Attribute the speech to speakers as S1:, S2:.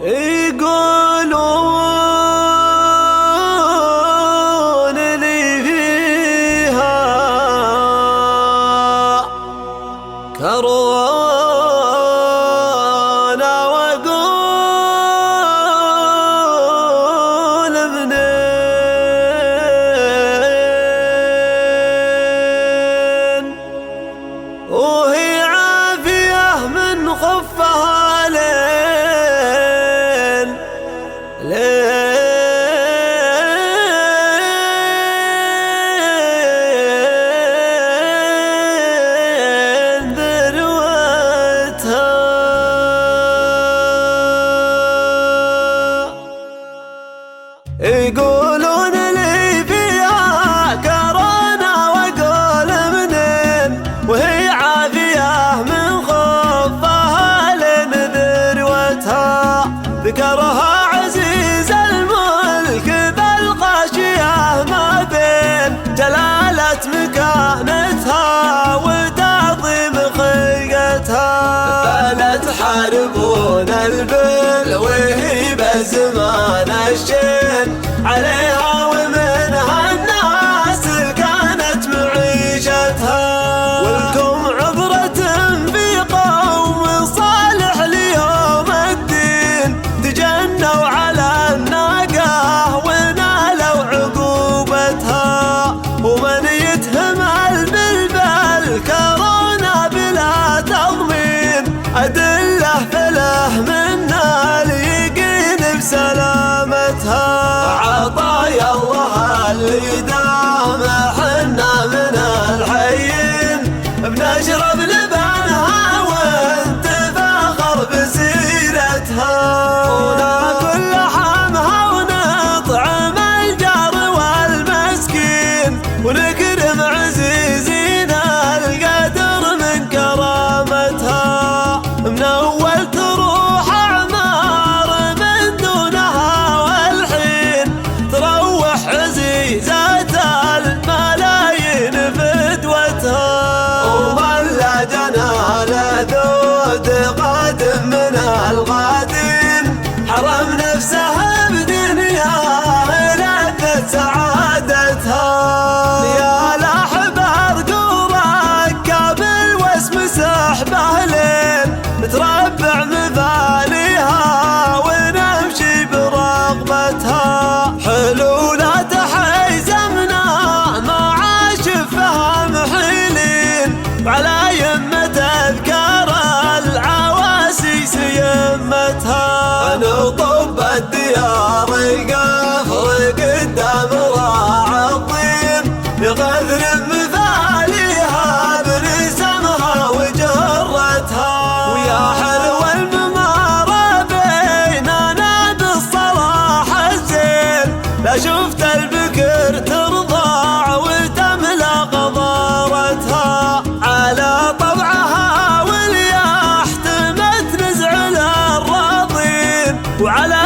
S1: يقولون لي فيها كورونا واقول منين، وهي عافية من خفها لين ذروتها. يقولون لي فيها كورونا واقول منين، وهي عافية من خفها لين ذروتها. ذكرها عزيز الملك ذا الغاشية ما بين جلالة مكانتها وتعظيم خلقتها. فلا تحاربون البل وهي بزمان الشين عليها ومنها الناس كانت معيشتها. ولكم عبرة في قوم صالح ليوم الدين تجنوا على الناقة ونالوا عقوبتها. ومن يتهمل بالبل كورونا بلا تضمين أدله فله منا اليقين بسلامتها. عطايا الله اللي دام حنا من الحيين بنشرب لبنها ونتفاخر بسيرتها. وناكل لحمها ونطعم الجار والمسكين ونكرم عزيزين القدر من كرامتها. من أول تروح أعمار من دونها والحين تروح عزيزات الملايين فدوتها. ومن لا جنى ذود قادم من الغادين حرم نفسه بدنياه لذة سعادتها. يا الأحبار ركاب الوسم سحبه لين نتربع مثاليها ونمشي برغبتها. حلولا تحيزمنا مع شفها محيلين وعلى يمة أذكار العواسيس يمتها. نطب الديار قفر قدام راعى الطين يغذر مثاليها برسمها وجرتها. ويا حلو الممارة بيننا بالصلاح الزين لا شفت البكر ترضع وتملى قضارتها. على طبعها والياح تمت نزع الراضين وعلى